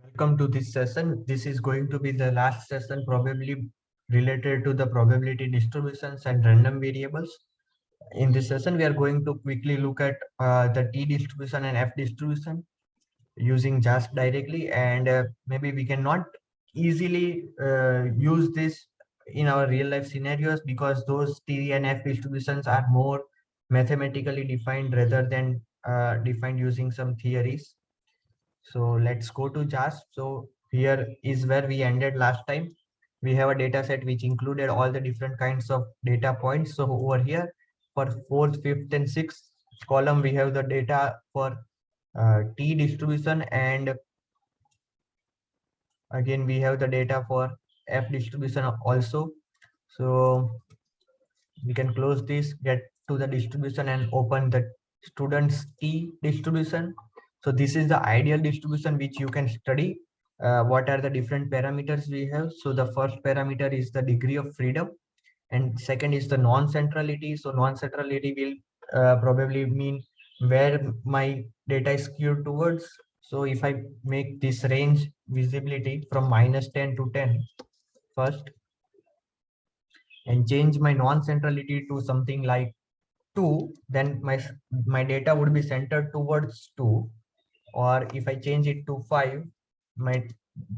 Welcome to this session. This is going to be the last session, probably related to the probability distributions and random variables. In this session, we are going to quickly look at the T distribution and F distribution using JASP directly, and maybe we cannot easily use this in our real life scenarios because those T and F distributions are more mathematically defined rather than defined using some theories. So let's go to JASP. So here is where we ended last time. We have a data set which included all the different kinds of data points. So over here for fourth, fifth, and sixth column, we have the data for T distribution, and again we have the data for F distribution also. So we can close this, get to the distribution and open the students T distribution. So this is the ideal distribution which you can study. What are the different parameters we have? So the first parameter is the degree of freedom, and second is the non-centrality. So non-centrality will probably mean where my data is skewed towards. So if I make this range visibility from -10 to 10 first, and change my non-centrality to something like 2, then my data would be centered towards 2. Or if I change it to 5, my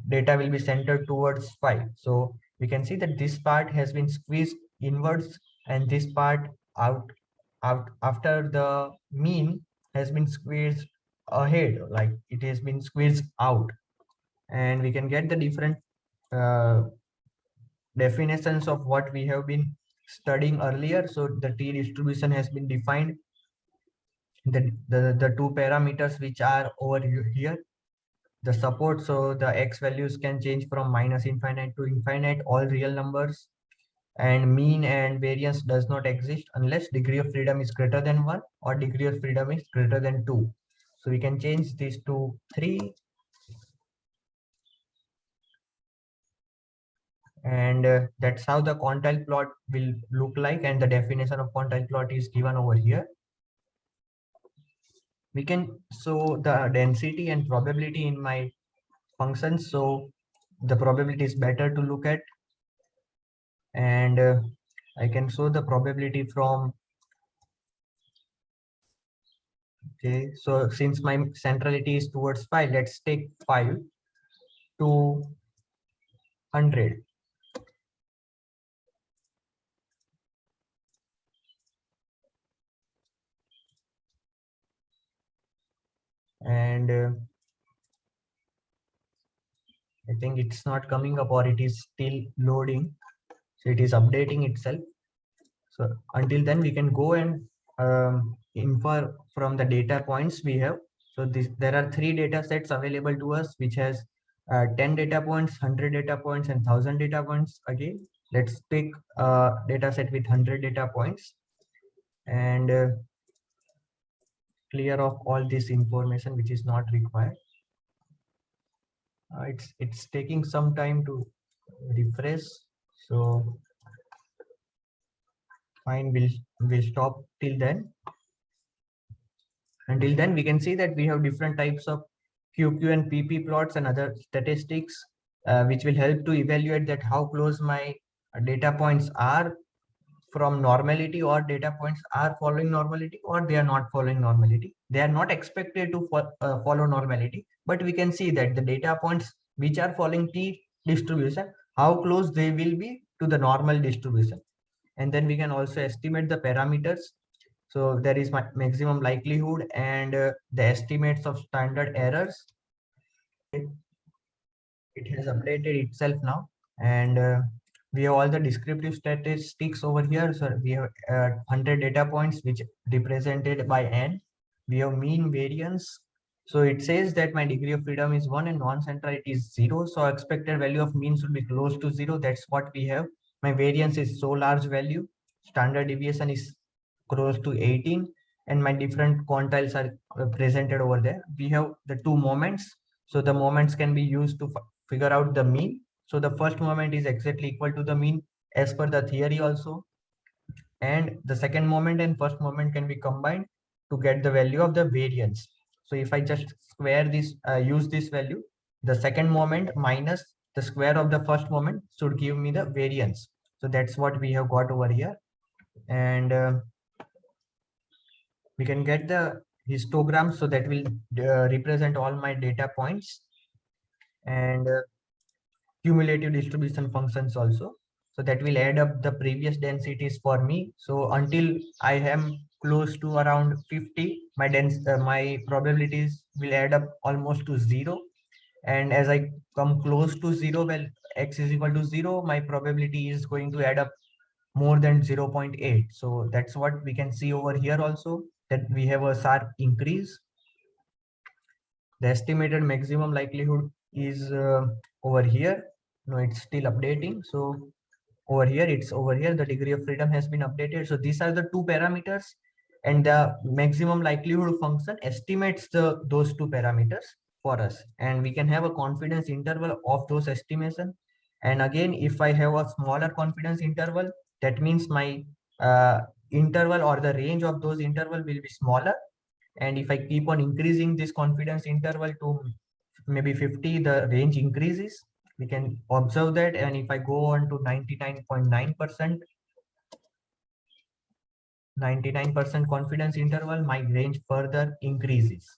data will be centered towards 5. So we can see that this part has been squeezed inwards, and this part out after the mean has been squeezed ahead, like it has been squeezed out. And we can get the different uh, definitions of what we have been studying earlier. So the T distribution has been defined, the two parameters which are over here, the support. So the x values can change from -infinite to infinite, all real numbers, and mean and variance does not exist unless degree of freedom is greater than 1 or degree of freedom is greater than 2. So we can change this to 3, and that's how the quantile plot will look like, and the definition of quantile plot is given over here. We can show the density and probability in my functions. So the probability is better to look at, and I can show the probability from, okay, so since my centrality is towards 5, let's take 5 to 100. And I think it's not coming up, or it is still loading. So it is updating itself. So until then, we can go and infer from the data points we have. So there are 3 data sets available to us, which has 10 data points, 100 data points, and 1000 data points. Again, let's take a data set with 100 data points and clear off all this information which is not required. It's taking some time to refresh. So fine, we'll stop till then. Until then, we can see that we have different types of QQ and PP plots and other statistics, which will help to evaluate that how close my data points are from normality, or data points are following normality or they are not following normality. They are not expected to follow normality, but we can see that the data points which are following T distribution, how close they will be to the normal distribution. And then we can also estimate the parameters. So there is maximum likelihood and the estimates of standard errors. It has updated itself now, and we have all the descriptive statistics over here. So we have 100 data points which represented by n. We have mean variance. So it says that my degree of freedom is 1 and non-centrality is 0. So expected value of mean should be close to 0. That's what we have. My variance is so large value. Standard deviation is close to 18, and my different quantiles are presented over there. We have the 2 moments. So the moments can be used to figure out the mean. So the first moment is exactly equal to the mean as per the theory also, and the second moment and first moment can be combined to get the value of the variance. So if I just square this, use this value, the second moment minus the square of the first moment should give me the variance. So that's what we have got over here. And we can get the histogram, so that will represent all my data points, and cumulative distribution functions also. So that will add up the previous densities for me. So until I am close to around 50, my probabilities will add up almost to 0. And as I come close to 0, well, x is equal to 0, my probability is going to add up more than 0.8. So that's what we can see over here also, that we have a sharp increase. The estimated maximum likelihood is over here. No, it's still updating. So over here, it's over here, the degree of freedom has been updated. So these are the two parameters, and the maximum likelihood function estimates those two parameters for us, and we can have a confidence interval of those estimation. And again, if I have a smaller confidence interval, that means my interval or the range of those interval will be smaller. And if I keep on increasing this confidence interval to maybe 50, the range increases. We can observe that. And if I go on to 99.9%, 99% confidence interval, my range further increases.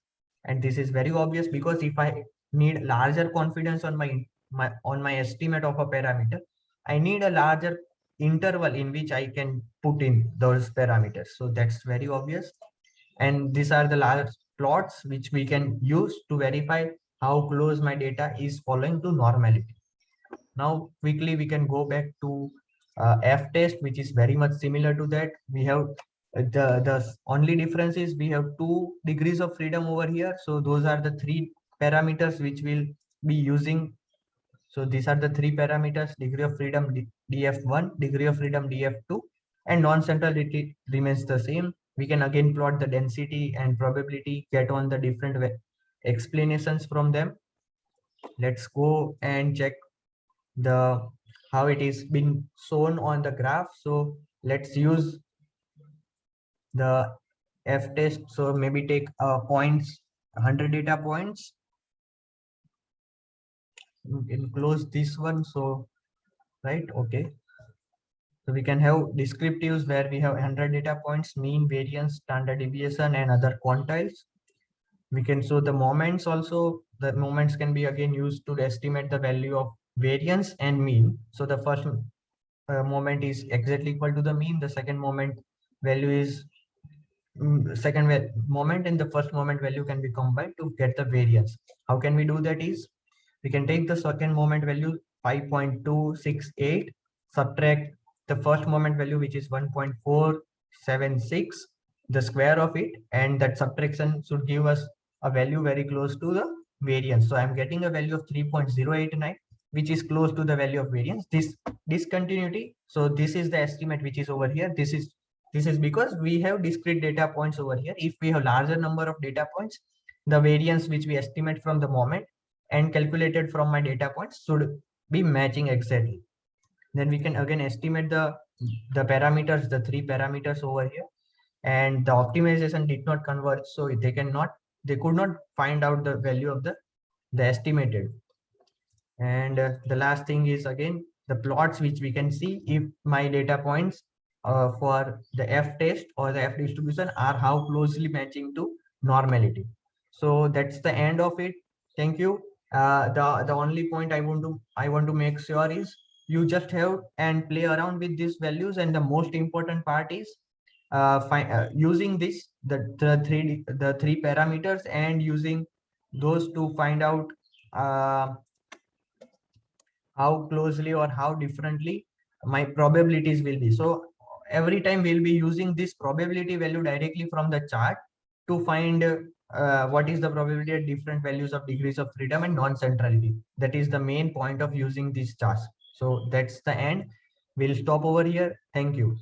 And this is very obvious, because if I need larger confidence on my estimate of a parameter, I need a larger interval in which I can put in those parameters. So that's very obvious. And these are the large plots which we can use to verify how close my data is following to normality. Now quickly we can go back to F test, which is very much similar to that. We have the only difference is we have 2 degrees of freedom over here. So those are the 3 parameters which we'll be using. So these are the 3 parameters: degree of freedom df1, degree of freedom df2, and non-centrality remains the same. We can again plot the density and probability, get on the different explanations from them. Let's go and check the how it is being shown on the graph. So let's use the F test. So maybe take points, 100 data points. You can close this one. So right, okay. So we can have descriptives where we have 100 data points, mean, variance, standard deviation, and other quantiles. We can show the moments also. The moments can be again used to estimate the value of variance and mean. So the first moment is exactly equal to the mean. The second moment value is moment, and the first moment value can be combined to get the variance. How can we do that is, we can take the second moment value 5.268, subtract the first moment value, which is 1.476, the square of it, and that subtraction should give us a value very close to the variance. So I'm getting a value of 3.089, which is close to the value of variance. This discontinuity, so this is the estimate which is over here. This is because we have discrete data points over here. If we have larger number of data points, the variance which we estimate from the moment and calculated from my data points should be matching exactly. Then we can again estimate the parameters, the 3 parameters over here, and the optimization did not converge, so they could not find out the value of the estimated. And the last thing is again the plots, which we can see if my data points for the F test or the F distribution are how closely matching to normality. So that's the end of it. Thank you. The only point I want to make sure is you just have and play around with these values, and the most important part is using the three parameters and using those to find out how closely or how differently my probabilities will be. So every time we'll be using this probability value directly from the chart to find what is the probability at different values of degrees of freedom and non-centrality. That is the main point of using these charts. So that's the end. We'll stop over here. Thank you.